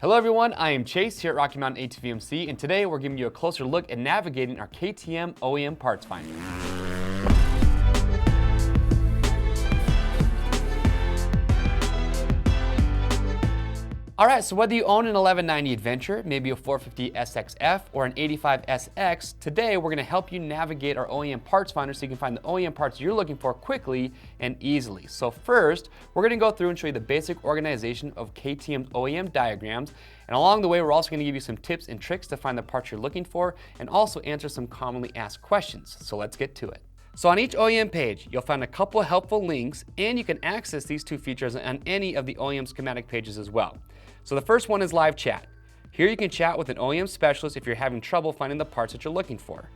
Hello everyone, I am Chase here at Rocky Mountain ATVMC, and today we're giving you a closer look at navigating our KTM OEM parts finder. Alright, so whether you own an 1190 Adventure, maybe a 450 SXF, or an 85 SX, today we're going to help you navigate our OEM parts finder so you can find the OEM parts you're looking for quickly and easily. So first, we're going to go through and show you the basic organization of KTM's OEM diagrams, and along the way we're also going to give you some tips and tricks to find the parts you're looking for, and also answer some commonly asked questions. So let's get to it. So on each OEM page, you'll find a couple of helpful links, and you can access these two features on any of the OEM schematic pages as well. So the first one is live chat. Here you can chat with an OEM specialist if you're having trouble finding the parts that you're looking for.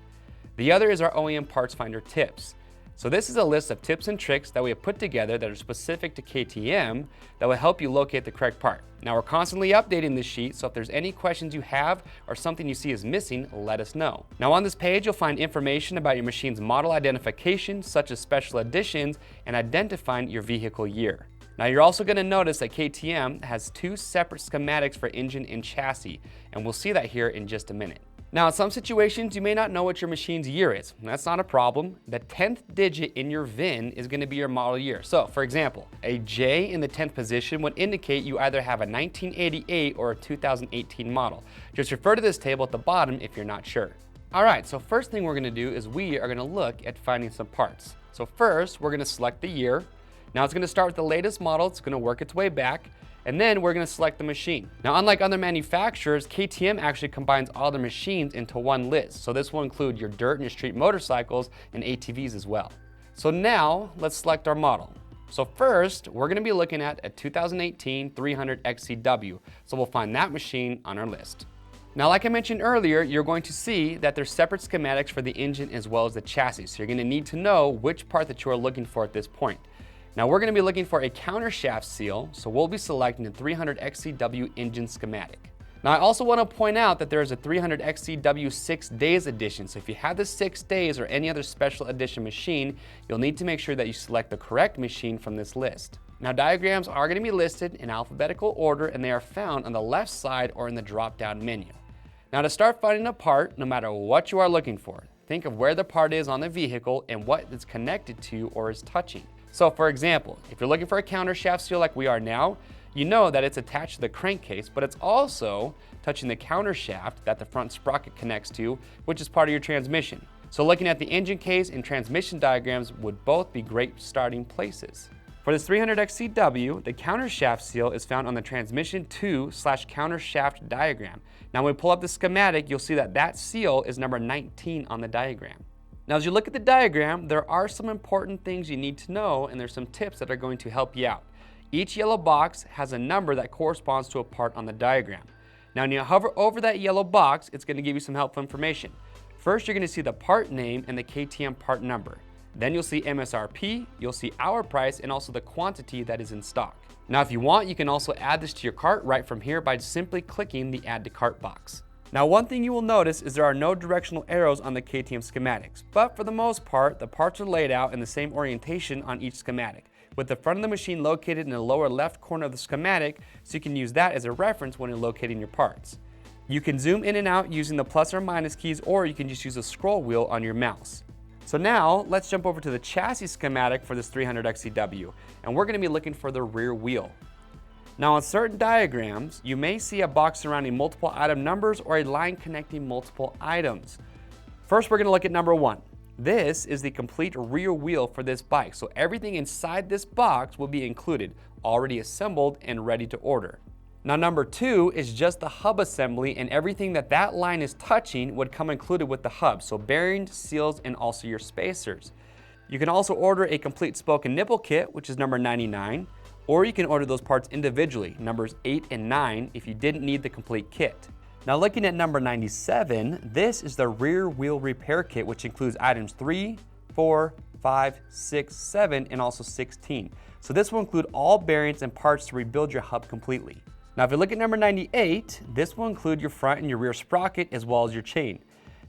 The other is our OEM Parts Finder tips. So this is a list of tips and tricks that we have put together that are specific to KTM that will help you locate the correct part. Now we're constantly updating this sheet, so if there's any questions you have or something you see is missing, let us know. Now on this page, you'll find information about your machine's model identification, such as special editions, and identifying your vehicle year. Now you're also going to notice that KTM has two separate schematics for engine and chassis, and we'll see that here in just a minute. Now in some situations you may not know what your machine's year is. That's not a problem. The 10th digit in your VIN is going to be your model year. So for example, a J in the 10th position would indicate you either have a 1988 or a 2018 model. Just refer to this table at the bottom if you're not sure. Alright, so first thing we're going to do is we are going to look at finding some parts. So first we're going to select the year. Now it's going to start with the latest model, it's going to work its way back, and then we're going to select the machine. Now unlike other manufacturers, KTM actually combines all the machines into one list. So this will include your dirt and your street motorcycles and ATVs as well. So now let's select our model. So first, we're going to be looking at a 2018 300 XCW. So we'll find that machine on our list. Now, like I mentioned earlier, you're going to see that there's separate schematics for the engine as well as the chassis. So you're going to need to know which part that you are looking for at this point. Now we're going to be looking for a countershaft seal, so we'll be selecting the 300 XCW engine schematic. Now I also want to point out that there is a 300 XCW 6 days edition, so if you have the 6 days or any other special edition machine, you'll need to make sure that you select the correct machine from this list. Now diagrams are going to be listed in alphabetical order, and they are found on the left side or in the drop-down menu. Now to start finding a part, no matter what you are looking for, think of where the part is on the vehicle and what it's connected to or is touching. So for example, if you're looking for a countershaft seal like we are now, you know that it's attached to the crankcase, but it's also touching the countershaft that the front sprocket connects to, which is part of your transmission. So looking at the engine case and transmission diagrams would both be great starting places. For this 300 XCW, the countershaft seal is found on the transmission 2/countershaft diagram. Now when we pull up the schematic, you'll see that that seal is number 19 on the diagram. Now as you look at the diagram, there are some important things you need to know, and there's some tips that are going to help you out. Each yellow box has a number that corresponds to a part on the diagram. Now when you hover over that yellow box, it's going to give you some helpful information. First, you're going to see the part name and the KTM part number. Then you'll see MSRP, you'll see our price, and also the quantity that is in stock. Now if you want, you can also add this to your cart right from here by simply clicking the Add to Cart box. Now one thing you will notice is there are no directional arrows on the KTM schematics, but for the most part, the parts are laid out in the same orientation on each schematic, with the front of the machine located in the lower left corner of the schematic, so you can use that as a reference when you're locating your parts. You can zoom in and out using the plus or minus keys, or you can just use a scroll wheel on your mouse. So now let's jump over to the chassis schematic for this 300 XCW, and we're going to be looking for the rear wheel. Now on certain diagrams, you may see a box surrounding multiple item numbers or a line connecting multiple items. First, we're going to look at number 1. This is the complete rear wheel for this bike, so everything inside this box will be included, already assembled and ready to order. Now number 2 is just the hub assembly, and everything that line is touching would come included with the hub, so bearings, seals, and also your spacers. You can also order a complete spoke and nipple kit, which is number 99. Or you can order those parts individually, numbers 8 and 9, if you didn't need the complete kit. Now looking at number 97, this is the rear wheel repair kit, which includes items 3, 4, 5, 6, 7, and also 16. So this will include all bearings and parts to rebuild your hub completely. Now if you look at number 98, this will include your front and your rear sprocket as well as your chain.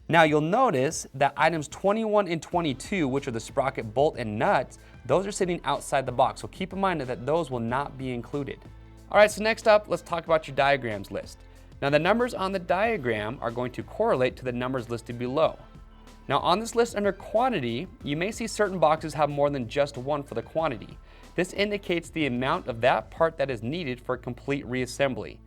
Now you'll notice that items 21 and 22, which are the sprocket bolt and nuts, those are sitting outside the box, so keep in mind that those will not be included. All right, so next up, let's talk about your diagrams list. Now the numbers on the diagram are going to correlate to the numbers listed below. Now on this list under quantity, you may see certain boxes have more than just one for the quantity. This indicates the amount of that part that is needed for complete reassembly.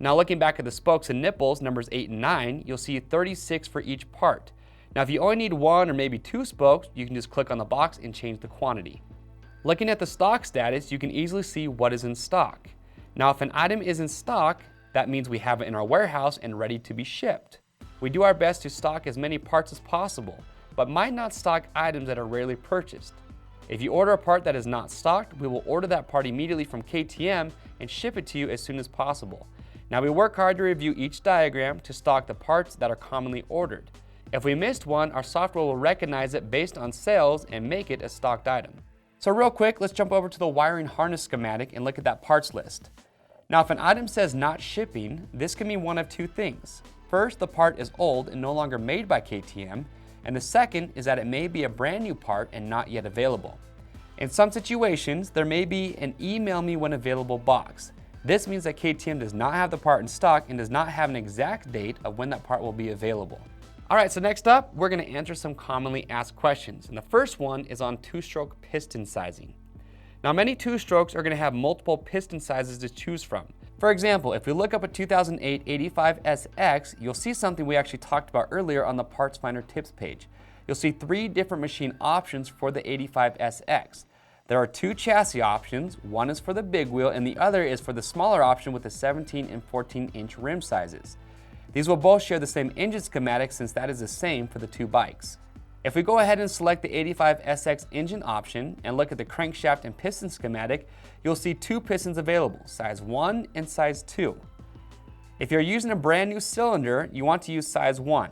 Now looking back at the spokes and nipples, numbers 8 and 9, you'll see 36 for each part. Now if you only need 1 or maybe 2 spokes, you can just click on the box and change the quantity. Looking at the stock status, you can easily see what is in stock. Now if an item is in stock, that means we have it in our warehouse and ready to be shipped. We do our best to stock as many parts as possible, but might not stock items that are rarely purchased. If you order a part that is not stocked, we will order that part immediately from KTM and ship it to you as soon as possible. Now we work hard to review each diagram to stock the parts that are commonly ordered. If we missed one, our software will recognize it based on sales and make it a stocked item. So real quick, let's jump over to the wiring harness schematic and look at that parts list. Now if an item says not shipping, this can mean one of two things. First, the part is old and no longer made by KTM, and the second is that it may be a brand new part and not yet available. In some situations, there may be an email me when available box. This means that KTM does not have the part in stock and does not have an exact date of when that part will be available. All right, so next up, we're going to answer some commonly asked questions. And the first one is on two-stroke piston sizing. Now, many two-strokes are going to have multiple piston sizes to choose from. For example, if we look up a 2008 85SX, you'll see something we actually talked about earlier on the Parts Finder tips page. You'll see 3 different machine options for the 85SX. There are 2 chassis options. One is for the big wheel and the other is for the smaller option with the 17 and 14-inch rim sizes. These will both share the same engine schematic since that is the same for the 2 bikes. If we go ahead and select the 85SX engine option and look at the crankshaft and piston schematic, you'll see 2 pistons available, size 1 and size 2. If you're using a brand new cylinder, you want to use size 1.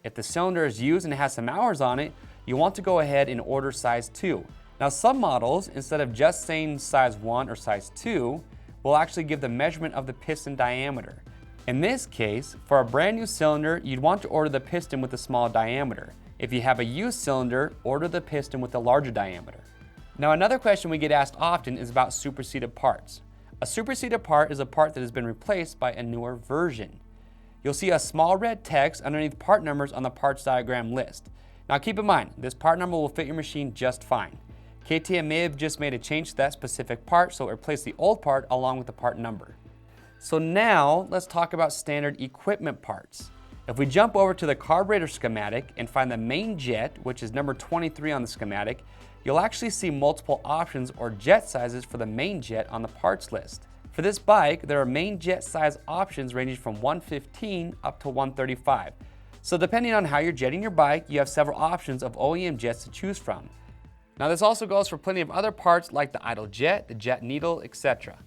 If the cylinder is used and it has some hours on it, you want to go ahead and order size 2. Now some models, instead of just saying size 1 or size 2, will actually give the measurement of the piston diameter. In this case, for a brand new cylinder, you'd want to order the piston with a small diameter. If you have a used cylinder, order the piston with a larger diameter. Now another question we get asked often is about superseded parts. A superseded part is a part that has been replaced by a newer version. You'll see a small red text underneath part numbers on the parts diagram list. Now keep in mind, this part number will fit your machine just fine. KTM may have just made a change to that specific part, so it replaced the old part along with the part number. So now let's talk about standard equipment parts. If we jump over to the carburetor schematic and find the main jet, which is number 23 on the schematic, you'll actually see multiple options or jet sizes for the main jet on the parts list. For this bike, there are main jet size options ranging from 115 up to 135. So depending on how you're jetting your bike, you have several options of OEM jets to choose from. Now this also goes for plenty of other parts like the idle jet, the jet needle, etc.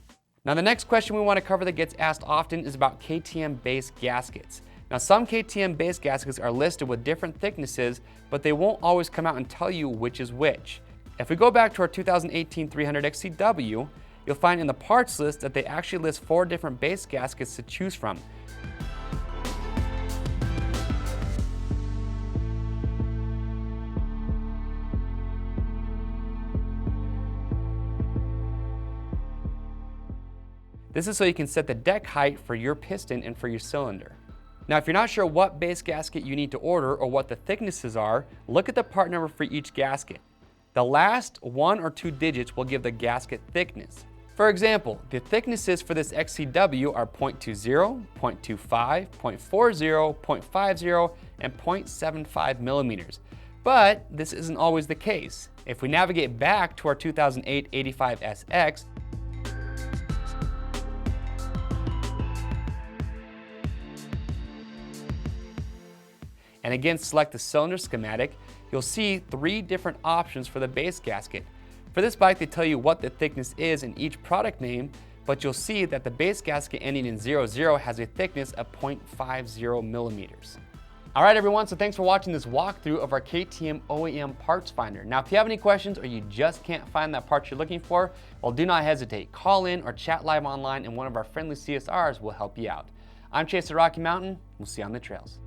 Now the next question we want to cover that gets asked often is about KTM base gaskets. Now some KTM base gaskets are listed with different thicknesses, but they won't always come out and tell you which is which. If we go back to our 2018 300 XCW, you'll find in the parts list that they actually list 4 different base gaskets to choose from. This is so you can set the deck height for your piston and for your cylinder. Now, if you're not sure what base gasket you need to order or what the thicknesses are, look at the part number for each gasket. The last 1 or 2 digits will give the gasket thickness. For example, the thicknesses for this XCW are 0.20, 0.25, 0.40, 0.50, and 0.75 millimeters. But this isn't always the case. If we navigate back to our 2008 85SX, and again select the cylinder schematic, you'll see 3 different options for the base gasket. For this bike, they tell you what the thickness is in each product name, but you'll see that the base gasket ending in 00 has a thickness of 0.50 millimeters. All right, everyone, so thanks for watching this walkthrough of our KTM OEM parts finder. Now, if you have any questions or you just can't find that part you're looking for, well, do not hesitate. Call in or chat live online and one of our friendly CSRs will help you out. I'm Chase at Rocky Mountain. We'll see you on the trails.